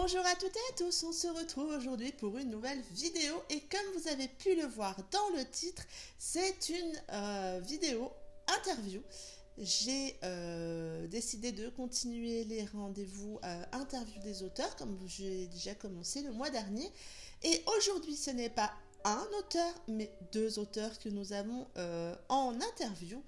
Bonjour à toutes et à tous, on se retrouve aujourd'hui pour une nouvelle vidéo et comme vous avez pu le voir dans le titre, c'est une vidéo interview. J'ai décidé de continuer les rendez-vous interview des auteurs comme j'ai déjà commencé le mois dernier et aujourd'hui ce n'est pas un auteur mais deux auteurs que nous avons en interview.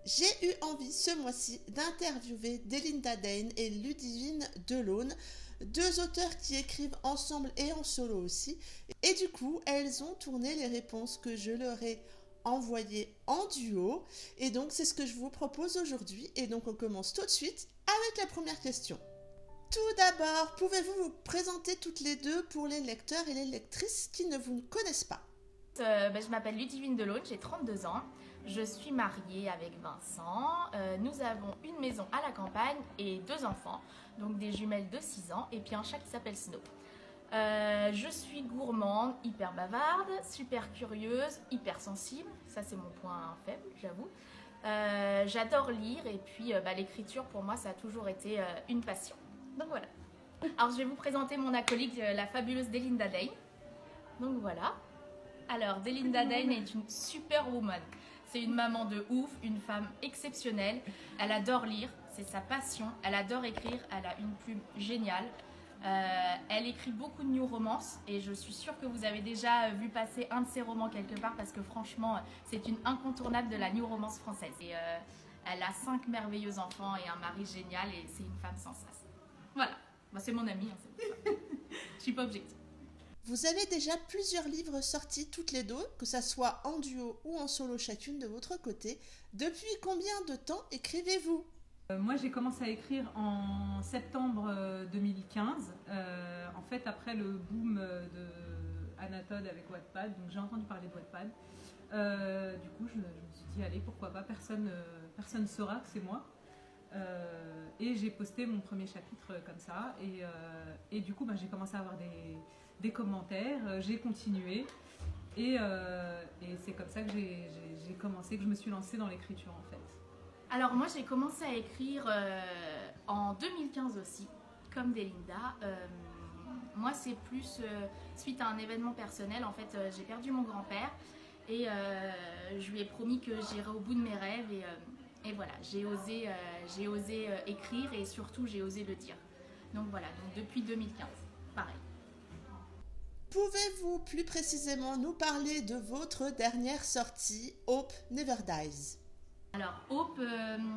J'ai eu envie ce mois-ci d'interviewer Delinda Dane et Ludivine Delaune, deux auteurs qui écrivent ensemble et en solo aussi. Et du coup, elles ont tourné les réponses que je leur ai envoyées en duo. Et donc, c'est ce que je vous propose aujourd'hui. Et donc, on commence tout de suite avec la première question. Tout d'abord, pouvez-vous vous présenter toutes les deux pour les lecteurs et les lectrices qui ne vous connaissent pas? Je m'appelle Ludivine Delaune, j'ai 32 ans. Je suis mariée avec Vincent. Nous avons une maison à la campagne et deux enfants, donc des jumelles de 6 ans et puis un chat qui s'appelle Snow. Je suis gourmande, hyper bavarde, super curieuse, hyper sensible. Ça, c'est mon point faible, j'avoue. J'adore lire et puis l'écriture, pour moi, ça a toujours été une passion. Donc voilà. Alors, je vais vous présenter mon acolyte, la fabuleuse Delinda Dane. Donc voilà. Alors, Delinda Dane est une superwoman. C'est une maman de ouf, une femme exceptionnelle. Elle adore lire, c'est sa passion. Elle adore écrire, elle a une plume géniale. Elle écrit beaucoup de new romances et je suis sûre que vous avez déjà vu passer un de ses romans quelque part parce que franchement, c'est une incontournable de la new romance française. Et elle a 5 merveilleux enfants et un mari génial et c'est une femme sans sas. Voilà, c'est mon amie, hein, je suis pas objective. Vous avez déjà plusieurs livres sortis toutes les deux, que ça soit en duo ou en solo chacune de votre côté. Depuis combien de temps écrivez-vous ? Moi, j'ai commencé à écrire en septembre 2015, en fait après le boom de Anatole avec Wattpad, donc j'ai entendu parler de Wattpad. Du coup, je me suis dit, allez, pourquoi pas, personne ne saura que c'est moi. Et j'ai posté mon premier chapitre comme ça, et du coup, j'ai commencé à avoir des commentaires, j'ai continué, et c'est comme ça que j'ai commencé, que je me suis lancée dans l'écriture en fait. Alors moi j'ai commencé à écrire en 2015 aussi, comme Delinda. Moi c'est plus suite à un événement personnel, en fait j'ai perdu mon grand-père et je lui ai promis que j'irais au bout de mes rêves et voilà, j'ai osé écrire et surtout j'ai osé le dire. Donc voilà, donc depuis 2015, pareil. Pouvez-vous plus précisément nous parler de votre dernière sortie, Hope Never Dies ? Alors Hope,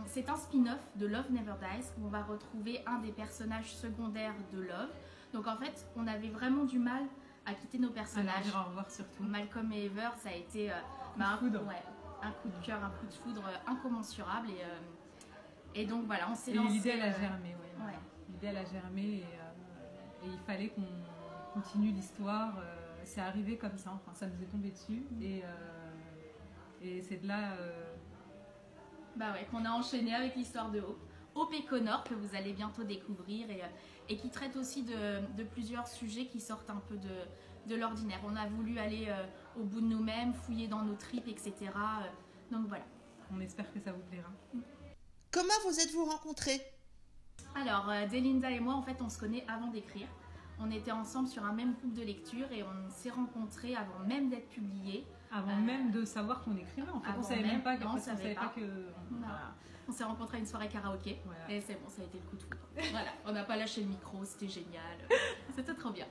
c'est un spin-off de Love Never Dies où on va retrouver un des personnages secondaires de Love. Donc en fait, on avait vraiment du mal à quitter nos personnages. Au revoir surtout. Malcolm et Ever, ça a été un coup de cœur, un coup de foudre incommensurable. Et donc voilà, on s'est lancé. L'idée elle a germé, ouais. L'idée elle a germé et il fallait qu'on continue l'histoire. C'est arrivé comme ça, enfin, ça nous est tombé dessus et c'est de là. Qu'on a enchaîné avec l'histoire de Hope. Hope et Connor, que vous allez bientôt découvrir et qui traite aussi de plusieurs sujets qui sortent un peu de l'ordinaire. On a voulu aller au bout de nous-mêmes, fouiller dans nos tripes, etc. Donc voilà. On espère que ça vous plaira. Comment vous êtes-vous rencontrés ? Alors, Delinda et moi, en fait, on se connaît avant d'écrire. On était ensemble sur un même groupe de lecture et on s'est rencontrés avant même d'être publiés. Avant même de savoir qu'on écrivait, en fait. On ne savait même pas que... Voilà. On s'est rencontrés à une soirée karaoké, voilà. Et c'est bon, ça a été le coup de foudre. Voilà. On n'a pas lâché le micro, c'était génial. C'était trop bien.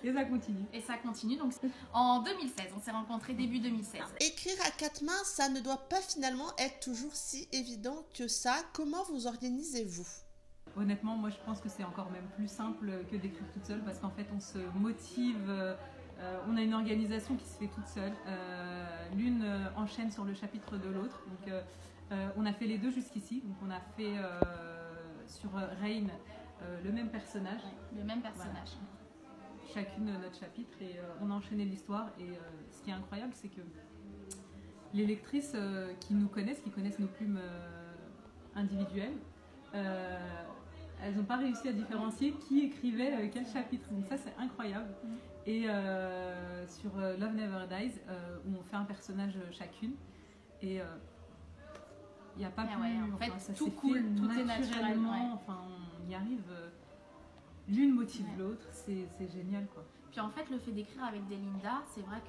Et ça continue. Et ça continue. Donc, en 2016, on s'est rencontrés début 2016. Écrire à 4 mains, ça ne doit pas finalement être toujours si évident que ça. Comment vous organisez-vous ? Honnêtement, moi je pense que c'est encore même plus simple que d'écrire toute seule parce qu'en fait on se motive, on a une organisation qui se fait toute seule, l'une enchaîne sur le chapitre de l'autre, donc on a fait les deux jusqu'ici, donc on a fait sur Rain le même personnage. Le même personnage. Voilà. Chacune notre chapitre et on a enchaîné l'histoire et ce qui est incroyable c'est que les lectrices qui nous connaissent, qui connaissent nos plumes individuelles, elles n'ont pas réussi à différencier qui écrivait quel chapitre, donc ça c'est incroyable. Et sur Love Never Dies où on fait un personnage chacune et il n'y a pas plus, en fait, ça tout s'est cool, fait tout est naturellement, enfin on y arrive l'une motive l'autre, c'est génial quoi. Puis en fait, le fait d'écrire avec des Linda, c'est vrai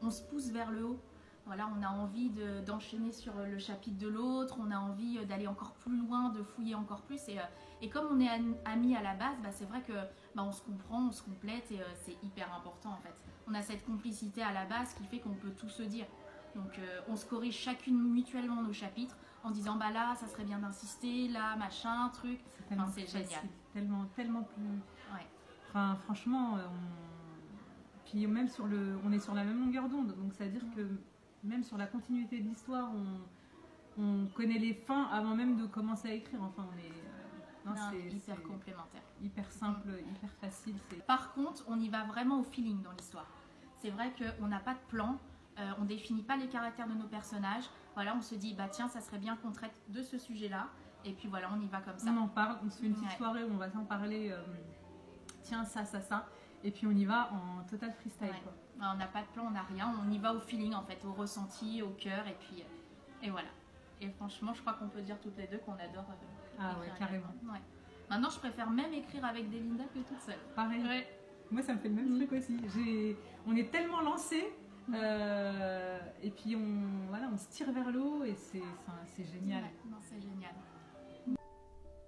qu'on se pousse vers le haut. Voilà, on a envie d'enchaîner sur le chapitre de l'autre, on a envie d'aller encore plus loin, de fouiller encore plus. Et comme on est amis à la base, c'est vrai que on se comprend, on se complète et c'est hyper important en fait. On a cette complicité à la base qui fait qu'on peut tout se dire. Donc on se corrige chacune mutuellement nos chapitres en disant là ça serait bien d'insister, là machin, truc. C'est génial. Tellement plus... Ouais. Enfin franchement, puis même on est sur la même longueur d'onde, donc ça veut dire que même sur la continuité de l'histoire, on connaît les fins avant même de commencer à écrire. Enfin, c'est hyper complémentaire. Hyper simple, hyper facile. Par contre, on y va vraiment au feeling dans l'histoire. C'est vrai qu'on n'a pas de plan, on définit pas les caractères de nos personnages. Voilà, on se dit, tiens, ça serait bien qu'on traite de ce sujet-là. Et puis voilà, on y va comme ça. On en parle, on se fait une petite soirée où on va s'en parler. Tiens, ça. Et puis on y va en total freestyle. Ouais. Quoi. On n'a pas de plan, on n'a rien, on y va au feeling en fait, au ressenti, au cœur et voilà. Et franchement, je crois qu'on peut dire toutes les deux qu'on adore écrire carrément. Ouais. Maintenant, je préfère même écrire avec des Linda que toute seule. Pareil. Ouais. Moi, ça me fait le même truc aussi. On est tellement lancés et puis on se tire vers le haut et c'est génial. Ouais, non, c'est génial.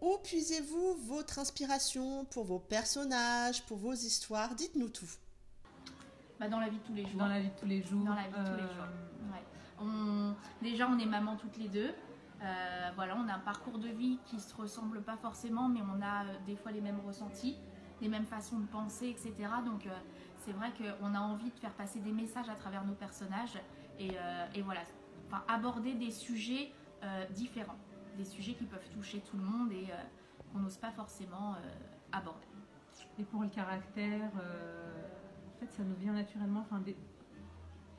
Où puisez-vous votre inspiration pour vos personnages, pour vos histoires? Dites-nous tout. Dans la vie de tous les jours. Dans la vie de tous les jours. Dans la vie de tous les jours. Ouais. Déjà, on est maman toutes les deux. Voilà, on a un parcours de vie qui se ressemble pas forcément, mais on a des fois les mêmes ressentis, les mêmes façons de penser, etc. Donc, c'est vrai qu'on a envie de faire passer des messages à travers nos personnages et voilà, aborder des sujets différents, des sujets qui peuvent toucher tout le monde et qu'on n'ose pas forcément aborder. Et pour le caractère, en fait, ça nous vient naturellement.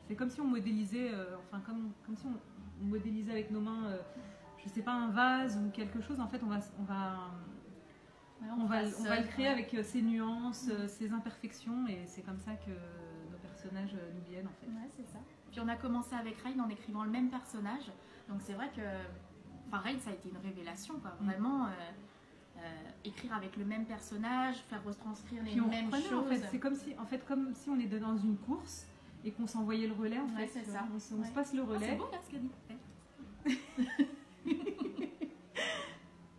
C'est comme si on modélisait, comme si on modélisait avec nos mains, je sais pas, un vase ou quelque chose. En fait, on va le créer avec ses nuances, ses imperfections, et c'est comme ça que nos personnages nous viennent en fait. Ouais, c'est ça. Puis on a commencé avec Rain en écrivant le même personnage, donc c'est vrai que, Rain, ça a été une révélation, quoi. Vraiment. Écrire avec le même personnage, faire retranscrire les mêmes choses. En fait, c'est comme si on était dans une course et qu'on s'envoyait le relais en fait. C'est ça. On se passe le relais. C'est beau là ce qu'elle dit.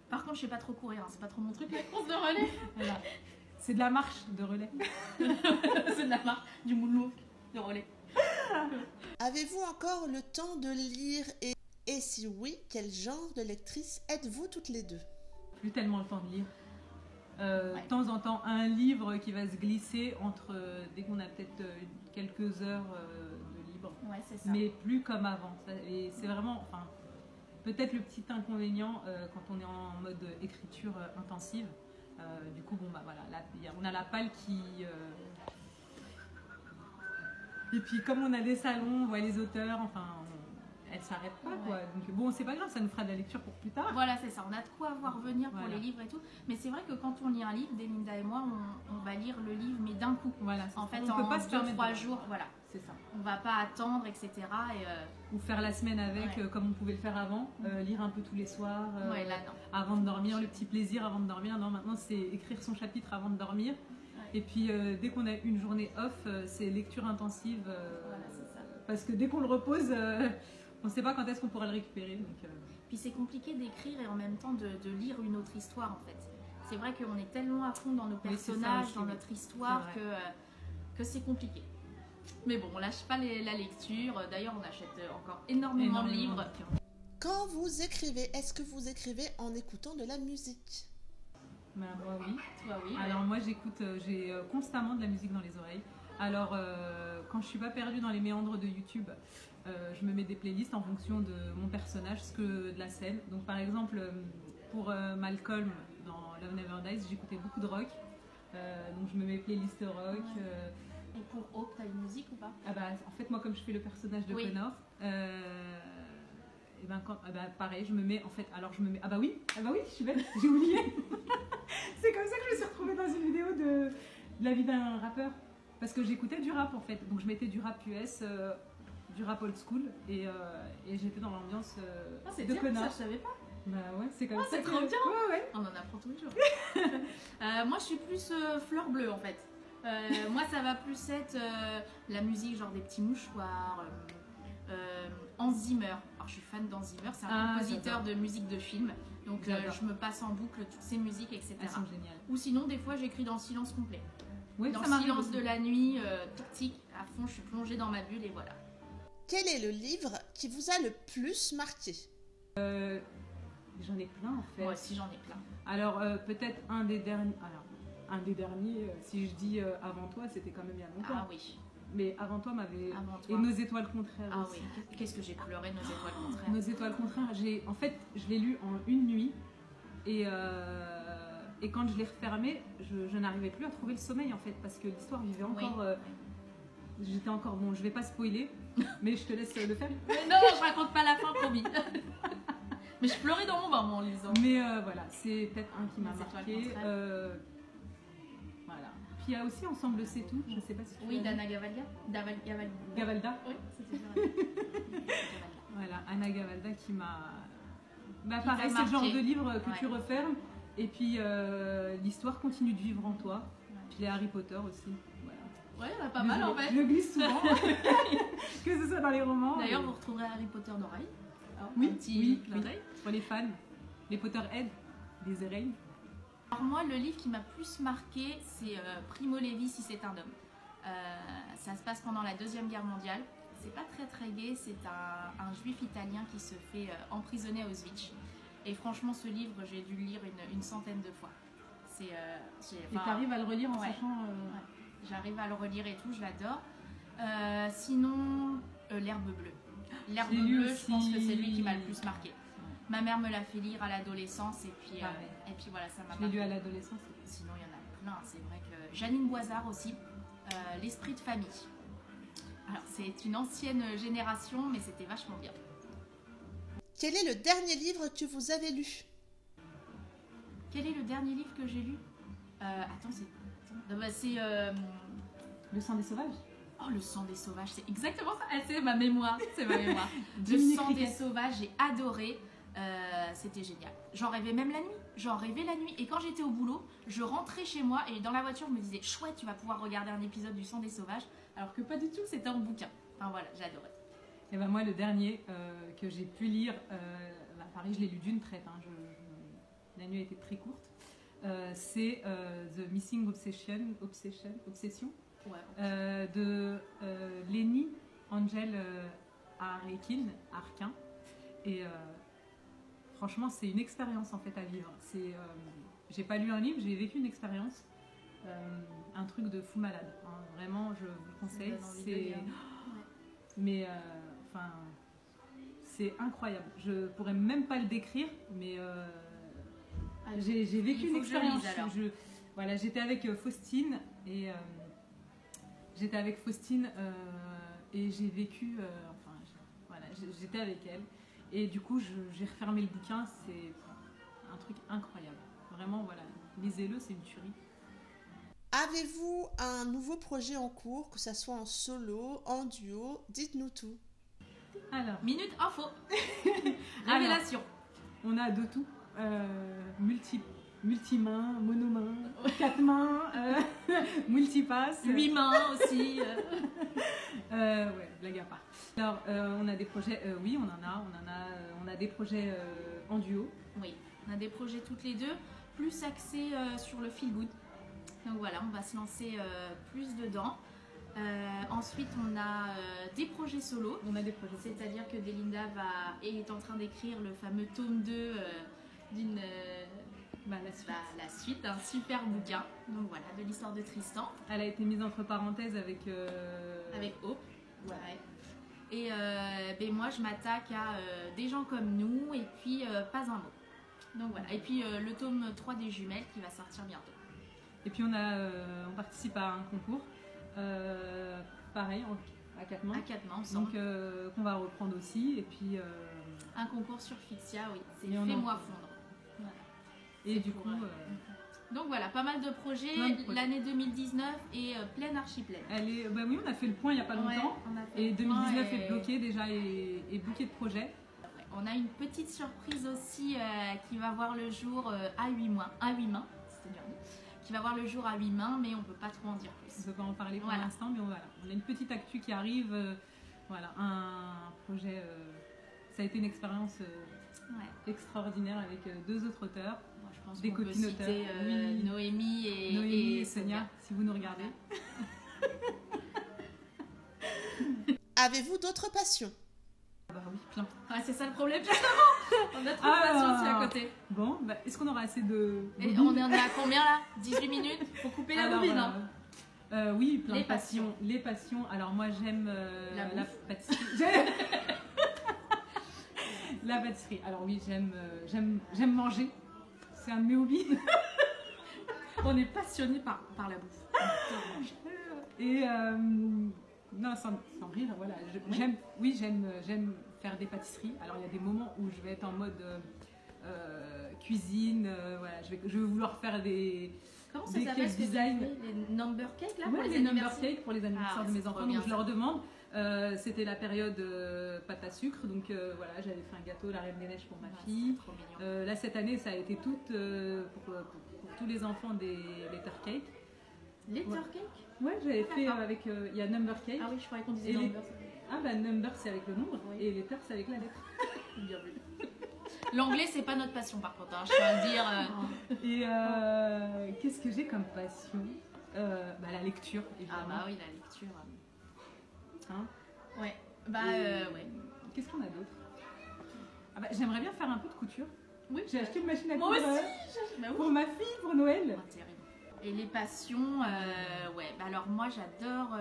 Par contre, je sais pas trop courir, c'est pas trop mon truc la course de relais. Voilà. C'est de la marche de relais. C'est de la marche, du moonwalk de relais. Avez-vous encore le temps de lire et si oui, quel genre de lectrice êtes-vous toutes les deux? Plus tellement le temps de lire. De temps en temps, un livre qui va se glisser entre dès qu'on a peut-être quelques heures de libre. Ouais, c'est ça. Mais plus comme avant. Et c'est vraiment, peut-être le petit inconvénient quand on est en mode écriture intensive. Du coup, voilà, là, on a la palle qui. Et puis, comme on a des salons, on voit les auteurs, elle s'arrête pas quoi. Donc bon, c'est pas grave, ça nous fera de la lecture pour plus tard. Voilà, c'est ça, on a de quoi voir venir pour les livres et tout. Mais c'est vrai que quand on lit un livre, Delinda et moi, on va lire le livre mais d'un coup. Voilà, en fait, on peut pas se permettre 2-3 jours, voilà. C'est ça. On va pas attendre, etc. Ou faire la semaine avec, comme on pouvait le faire avant, lire un peu tous les soirs, là, non. avant de dormir, le petit plaisir avant de dormir. Non, maintenant c'est écrire son chapitre avant de dormir. Et puis dès qu'on a une journée off, c'est lecture intensive. Voilà, c'est ça. Parce que dès qu'on le repose, on ne sait pas quand est-ce qu'on pourra le récupérer. Donc, Puis c'est compliqué d'écrire et en même temps de lire une autre histoire en fait. C'est vrai qu'on est tellement à fond dans nos personnages, dans notre histoire que c'est compliqué. Mais bon, on lâche pas la lecture. D'ailleurs, on achète encore énormément de livres. Quand vous écrivez, est-ce que vous écrivez en écoutant de la musique? Moi, oui. Toi, oui. Alors moi, j'ai constamment de la musique dans les oreilles. Alors, quand je suis pas perdue dans les méandres de YouTube, je me mets des playlists en fonction de mon personnage, de la scène. Donc par exemple, pour Malcolm dans Love Never Dies, j'écoutais beaucoup de rock. Donc je me mets playlist rock. Et pour Hope, t'as une musique ou pas? En fait, moi, comme je fais le personnage de Connor, pareil, je me mets en fait. Alors je me mets. Oui, je suis bête, j'ai oublié. C'est comme ça que je me suis retrouvée dans une vidéo de la vie d'un rappeur. Parce que j'écoutais du rap en fait. Donc je mettais du rap US, du rap old school et j'étais dans l'ambiance c'est de bien, Connor. ça je savais pas. Bah ouais, c'est comme Ah, ça. c'est que- trop bien. Ouais, ouais. On en apprend tous les jours. Moi, je suis plus fleur bleue en fait. Moi, ça va plus être la musique, genre des petits mouchoirs. Hans Zimmer. Alors, je suis fan d'Hans Zimmer, c'est un Ah, compositeur j'adore. de musique de film. Donc, J'adore. je me passe en boucle toutes ces musiques, etc. Elles sont géniales. Ou sinon, des fois, j'écris dans le silence complet. Oui, Dans ça le m'arrive silence aussi. de la nuit, tic-tic, à fond, je suis plongée dans ma bulle et voilà. Quel est le livre qui vous a le plus marqué? J'en ai plein en fait. Moi aussi, j'en ai plein. Alors peut-être un des derniers. Alors un des derniers, si je dis Avant toi, c'était quand même il y a longtemps. Ah oui, Mais Avant toi m'avait. avant Et toi. Nos étoiles contraires. Ah aussi. oui, qu'est-ce que j'ai pleuré, nos étoiles contraires. Nos étoiles contraires. En fait, je l'ai lu en une nuit et quand je l'ai refermé, je n'arrivais plus à trouver le sommeil en fait parce que l'histoire vivait encore. J'étais encore bon. Je vais pas spoiler, mais je te laisse le faire. Mais non, je raconte pas la fin, promis. Mais je pleurais dans mon bain moi, en lisant. Mais voilà, c'est peut-être un qui m'a Les étoiles marqué. contraires. Voilà. Puis il y a aussi Ensemble c'est tout. Je sais pas si tu Oui, l'as d'Anna lu. Gavalga. Gavalda. Oui, c'était ça. Voilà, Anna Gavalda qui m'a. Bah Qui pareil, t'a c'est le genre marqué. de livre que Ouais. tu refermes et puis l'histoire continue de vivre en toi. Puis les Harry Potter aussi. Voilà. Ouais, bah, pas mal en fait. Je le glisse souvent, que ce soit dans les romans. D'ailleurs, et- vous retrouverez Harry Potter d'oreille. Oui, Un petit oui, clin oui. d'œil. Pour les fans, les Potterheads, les oreilles. Alors moi, le livre qui m'a plus marqué, c'est Primo Levi, Si c'est un homme. Ça se passe pendant la Deuxième Guerre mondiale. C'est pas très gai, c'est un juif italien qui se fait emprisonner à Auschwitz. Et franchement, ce livre, j'ai dû le lire une centaine de fois. Et t'arrives à le relire en ouais. sachant. J'arrive à le relire et tout, je l'adore. Sinon, L'herbe bleue. L'herbe Je l'ai lu bleue, je pense que aussi. c'est lui qui m'a le plus marqué. Ma mère me l'a fait lire à l'adolescence et puis voilà, ça m'a Je l'ai lu marqué. à l'adolescence. Sinon, il y en a plein. C'est vrai que Janine Boisard aussi, L'esprit de famille. Alors, c'est une ancienne génération, mais c'était vachement bien. Quel est le dernier livre que vous avez lu? Quel est le dernier livre que j'ai lu Attends, c'est Le sang des sauvages. Oh, Le sang des sauvages, c'est exactement ça. Ah, c'est ma mémoire, c'est ma mémoire. Le Dominique sang des Riquet. sauvages, j'ai adoré. C'était génial. J'en rêvais même la nuit. J'en rêvais la nuit. Et quand j'étais au boulot, je rentrais chez moi et dans la voiture, je me disais chouette, tu vas pouvoir regarder un épisode du sang des sauvages. Alors que pas du tout, c'était un bouquin. Enfin voilà, j'ai adoré. Et ben moi, le dernier que j'ai pu lire, pareil, je l'ai lu d'une traite. Hein, la nuit a été très courte. C'est The Missing Obsession Ouais. de Leni Angel Arkin. Et franchement, c'est une expérience en fait à vivre. J'ai pas lu un livre, j'ai vécu une expérience. Un truc de fou malade. Hein. Vraiment, je vous le conseille. Ça donne envie de le lire. Mais enfin, c'est incroyable. Je pourrais même pas le décrire, mais j'ai vécu il une faut que je expérience. lise, alors. Voilà, j'étais avec Faustine et j'ai vécu. Voilà, j'étais avec elle et du coup, j'ai refermé le bouquin. C'est un truc incroyable. Vraiment, voilà, lisez-le, c'est une tuerie. Avez-vous un nouveau projet en cours, que ça soit en solo, en duo? Dites-nous tout. Alors, Minute info. Révélation. on a de tout. Multi-main, monomain, 4 mains, multipass. 8 mains aussi. Ouais, blague à part. Alors, on a des projets, oui, on a des projets en duo. Oui, on a des projets toutes les deux, plus axés sur le feel good. Donc voilà, on va se lancer plus dedans. Ensuite, on a des projets solo. On a des projets. C'est-à-dire que Delinda est en train d'écrire le fameux tome 2 d'une la suite d'un super bouquin. Donc voilà, de l'histoire de Tristan. Elle a été mise entre parenthèses avec Hope. Ouais. Et moi, je m'attaque à des gens comme nous et puis pas un mot. Donc voilà. Et puis le tome 3 des jumelles qui va sortir bientôt. Et puis on participe à un concours, pareil, à 4 mains. À 4 mains ensemble. Donc qu'on va reprendre aussi. Et puis un concours sur Fixia, oui. C'est Et on Fais-moi fondre. Voilà. et C'est du pour, coup, donc voilà, pas mal de projets. Plein de projets. L'année 2019 est pleine archi-pleine. oui, on a fait le point il n'y a pas longtemps. Ouais, on a fait Et le 2019 point est bloqué déjà et bouquet de projets. On a une petite surprise aussi qui va voir le jour à 8 mains, c'était bien, qui va voir le jour à 8 mains, mais on ne peut pas trop en dire plus. On ne peut pas en parler pour l'instant, mais voilà. On a une petite actu qui arrive, voilà, un projet, ça a été une expérience extraordinaire avec 2 autres auteurs, Je pense des qu'on peut copines auteurs. citer Oui. Noémie Noémie et Sonia, si vous nous regardez. Avez-vous d'autres passions? Bah oui, plein. Ah, c'est ça le problème justement. On a trop de passion aussi à côté. Bon, bah, est-ce qu'on aura assez de... Et on est à combien là? 18 minutes? Faut couper la bobine, hein. Oui, plein Les de passions. Les passions. Alors moi j'aime la pâtisserie. La pâtisserie. Alors oui, j'aime manger. C'est un de mes hobbies. On est passionné par la bouffe. Et non, sans rire, voilà. J'aime faire des pâtisseries. Alors il y a des moments où je vais être en mode cuisine. Voilà, je vais vouloir faire des... Comment ça s'appelle ce design? Les number cakes là pour les number cakes pour les anniversaires de mes enfants. Donc je leur demande. C'était la période pâte à sucre, donc voilà, j'avais fait un gâteau la Reine des Neiges pour ma fille. Trop mignon. Là cette année, ça a été tout pour tous les enfants des letter cakes. Letter cake? Ouais, j'avais fait avec. Il y a number cake. Ah oui, je croyais qu'on disait Et number. Ah bah number c'est avec le nombre Oui. et letter c'est avec la lettre. Bien vu. L'anglais, c'est pas notre passion par contre, hein, je tiens à le dire. Et qu'est-ce que j'ai comme passion? Bah, la lecture, évidemment. Ah bah oui, la lecture. Hein? Ouais. Bah ouais. Qu'est-ce qu'on a d'autre? Ah bah, j'aimerais bien faire un peu de couture. Oui. J'ai acheté une machine à Moi coudre aussi. Bah oui. pour ma fille, pour Noël. Oh, terrible. Et les passions, ouais. Bah alors moi, j'adore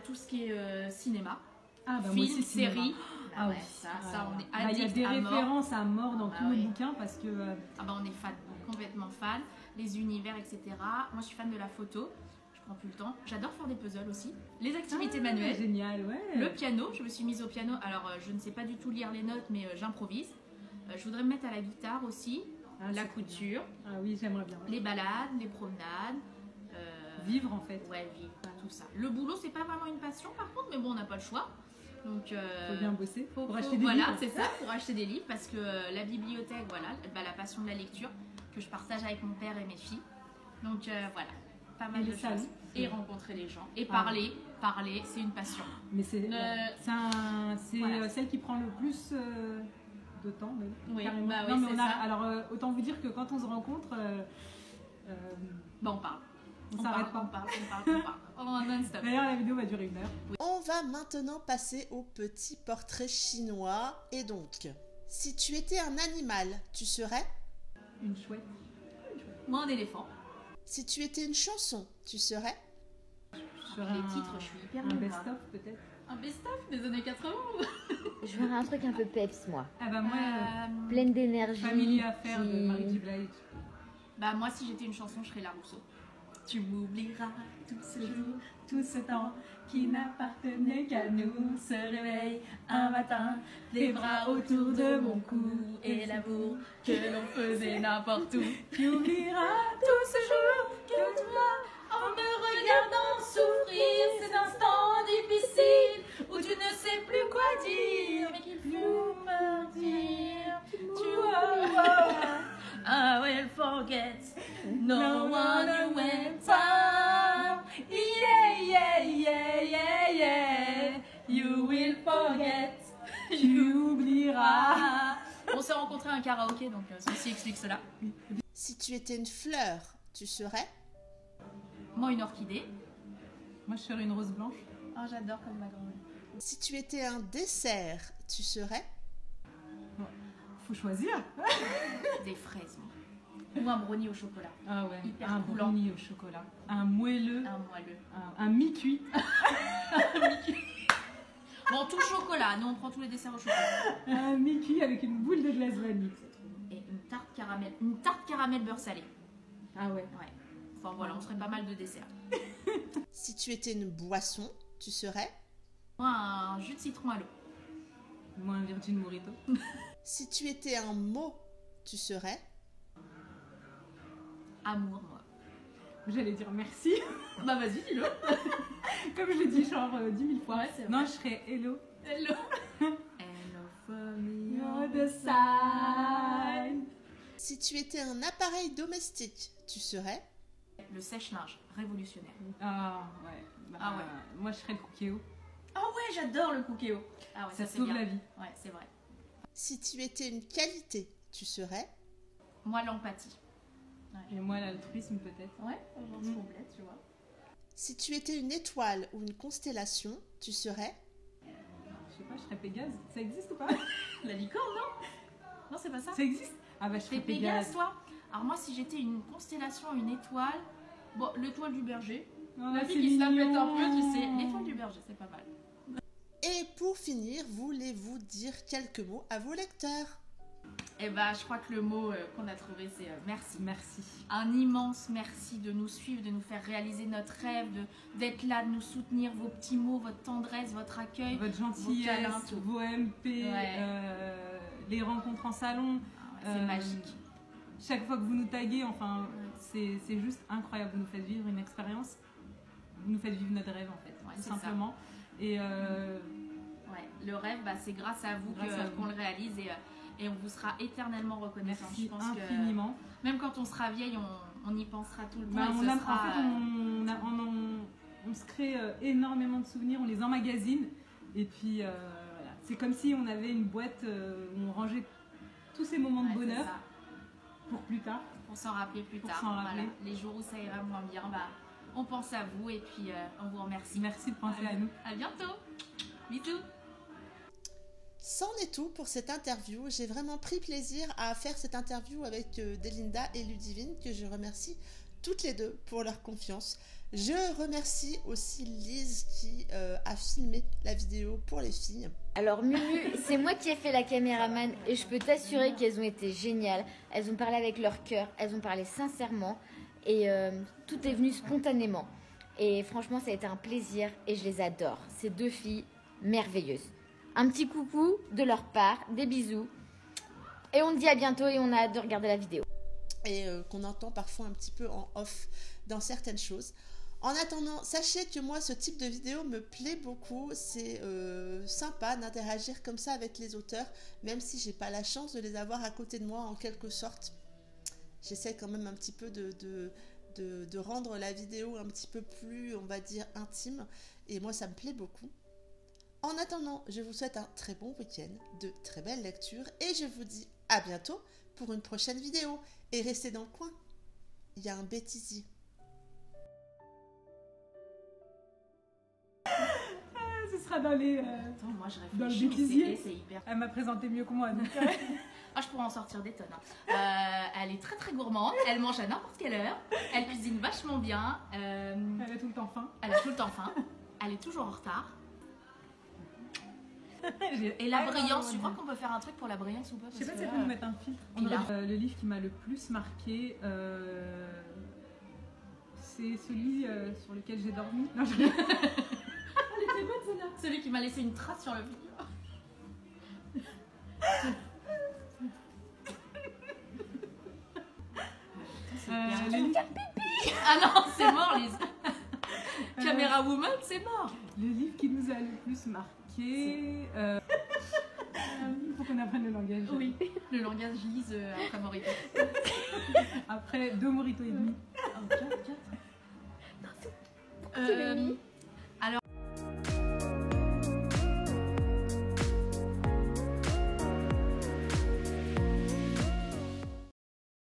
tout ce qui est cinéma. Ah bah moi Film, aussi, cinéma. série. Ah ouais, oui. ça, on est Il y a addict des à mort. références à mort dans tous nos oui. bouquins parce que... Ah bah on est fan, complètement fan. Les univers, etc. Moi, je suis fan de la photo. Je prends plus le temps. J'adore faire des puzzles aussi. Les activités manuelles. Génial, ouais. Le piano, je me suis mise au piano. Alors, je ne sais pas du tout lire les notes, mais j'improvise. Je voudrais me mettre à la guitare aussi. La couture. Ah oui, j'aimerais bien. Les balades, les promenades. Vivre en fait. Ouais, vivre, tout ça. Le boulot, c'est pas vraiment une passion par contre, mais bon, on n'a pas le choix. Donc, faut bien bosser pour acheter des livres. Voilà, c'est ça, pour acheter des livres, parce que la bibliothèque, voilà, la passion de la lecture que je partage avec mon père et mes filles. Donc voilà, pas mal de choses. Et rencontrer les gens. Et parler, c'est une passion. Mais c'est celle qui prend le plus de temps, même. Oui, carrément. bah oui, non, mais c'est on ça. alors autant vous dire que quand on se rencontre, on parle. On s'arrête pas. On parle. Oh, non-stop. D'ailleurs, la vidéo va durer 1 heure. On va maintenant passer au petit portrait chinois. Et donc, si tu étais un animal, tu serais? Une chouette. Moi, un éléphant. Si tu étais une chanson, tu serais? Les titres, je suis hyper un nulle, best-of peut-être. Un best-of des années 80. Je ferais un truc un peu peps, moi. Ah bah moi, Pleine d'énergie. Family Affair de Mary J. Blige. Bah moi, si j'étais une chanson, je serais La Rousseau. Tu m'oublieras tout ce jour, tout ce temps qui n'appartenait qu'à nous. Se réveille un matin, les bras autour de mon cou et l'amour que l'on faisait n'importe où. Tu oublieras Tout ce jour que toi, en me regardant souffrir ces instants difficiles où tu ne sais plus quoi dire, mais qu'il faut me dire. Tu oublieras. I will forget no one who went time. Yeah. You will forget. Tu oublieras. On s'est rencontrés à un karaoké, donc ceci explique cela. Si tu étais une fleur, tu serais? Moi, une orchidée. Moi, je serais une rose blanche. Oh, j'adore comme ma grand-mère. Si tu étais un dessert, tu serais? Faut choisir. Des fraises, moi. Ou un brownie au chocolat. Ah ouais. Hyper un coulant. brownie au chocolat. Un moelleux. Un moelleux. Un mi-cuit. Bon, tout chocolat. Nous, on prend tous les desserts au chocolat. Un mi-cuit avec une boule de glace vanille. Et une tarte caramel. Une tarte caramel beurre salé. Ah ouais. Ouais. Enfin voilà, on serait pas mal de desserts. Si tu étais une boisson, tu serais? Moi, un jus de citron à l'eau. Moi, un Virgin Mojito. Si tu étais un mot, tu serais? Amour, moi. J'allais dire merci. Bah vas-y, dis-le. Comme je l'ai dit genre 10 000 fois. Ouais, c'est vrai. Non, je serais hello. Hello. Hello from the the sign. Si tu étais un appareil domestique, tu serais... Le sèche-linge, révolutionnaire. Ah ouais. Bah, Ah ouais. Moi je serais le cookéo. Ah ouais, j'adore le cookéo. Ah ouais, Ça c'est sauve bien. la vie. Ouais, c'est vrai. Si tu étais une qualité, tu serais... Moi, l'empathie. Et moi l'altruisme peut-être. Ouais, on se complète, tu vois. Si tu étais une étoile ou une constellation, tu serais... Je sais pas, je serais Pégase. Ça existe ou pas? La licorne, non? Non, c'est pas ça. Ça existe? Ah bah je serais T'es Pégase, Pégase. toi? Alors moi, si j'étais une constellation, une étoile... Bon, l'étoile du berger. Oh, La c'est fille qui se la pète un mignon. peu, tu sais. L'étoile du berger, c'est pas mal. Et pour finir, voulez-vous dire quelques mots à vos lecteurs? Eh ben, je crois que le mot qu'on a trouvé, c'est merci. Merci. Un immense merci de nous suivre, de nous faire réaliser notre rêve, d'être là, de nous soutenir, vos petits mots, votre tendresse, votre accueil. Votre câlins, gentillesse, tout. vos MP, Ouais. les rencontres en salon. Ah ouais, c'est magique. Chaque fois que vous nous taguez, enfin, c'est juste incroyable. Vous nous faites vivre une expérience. Vous nous faites vivre notre rêve, en fait, Ouais, tout c'est simplement. Et Ouais, le rêve, bah, c'est grâce à vous Grâce à vous. qu'on le réalise et on vous sera éternellement reconnaissant. merci Je pense infiniment. que même quand on sera vieille, on y pensera tout le temps. Bah, et on ce a- sera, en fait, on se crée énormément de souvenirs, on les emmagasine. Et puis, voilà. C'est comme si on avait une boîte où on rangeait tous ces moments de ouais, c'est bonheur ça. pour plus tard. Pour s'en rappeler plus Pour tard. s'en rappeler. Voilà. Les jours où ça ira moins bien, bah, on pense à vous et puis on vous remercie. Merci de penser à nous. À bientôt. Bisous. C'en est tout pour cette interview. J'ai vraiment pris plaisir à faire cette interview avec Delinda et Ludivine, que je remercie toutes les deux pour leur confiance. Je remercie aussi Lise qui a filmé la vidéo pour les filles. Alors Mumu, c'est moi qui ai fait la caméraman et je peux t'assurer qu'elles ont été géniales. Elles ont parlé avec leur cœur, elles ont parlé sincèrement et tout est venu spontanément. Et franchement, ça a été un plaisir et je les adore. Ces deux filles merveilleuses. Un petit coucou de leur part, des bisous. Et on te dit à bientôt et on a hâte de regarder la vidéo. Et qu'on entend parfois un petit peu en off dans certaines choses. En attendant, sachez que moi, ce type de vidéo me plaît beaucoup. C'est sympa d'interagir comme ça avec les auteurs, même si j'ai pas la chance de les avoir à côté de moi en quelque sorte. J'essaie quand même un petit peu de rendre la vidéo un petit peu plus, on va dire, intime. Et moi, ça me plaît beaucoup. En attendant, je vous souhaite un très bon week-end, de très belles lectures, et je vous dis à bientôt pour une prochaine vidéo. Et restez dans le coin, il y a un bêtisier. Ce sera dans les... Attends, moi je Dans le réfléchis, bêtisier. mais c'est hyper... Elle m'a présenté mieux que moi. Donc... Ah, je pourrais en sortir des tonnes. Elle est très très gourmande, elle mange à n'importe quelle heure, elle cuisine vachement bien, Elle a tout le temps faim. elle a tout le temps faim, elle est toujours en retard. Et la brillance, tu crois qu'on peut faire un truc pour la brillance ou pas? Je sais pas Parce si que elle peut nous mettre un filtre. Puis là. Le livre qui m'a le plus marqué, c'est celui sur lequel j'ai dormi. Non, je... Elle était bonne celle-là. Celui qui m'a laissé une trace sur le mur. le livre- Ah non, c'est mort, Lise. Camera Woman, c'est mort. Le livre qui nous a le plus marqué. Il faut qu'on apprenne le langage. Oui, le langage Lise après Morito. Après 2 moritos et demi. Oh, 4. Tu l'as mis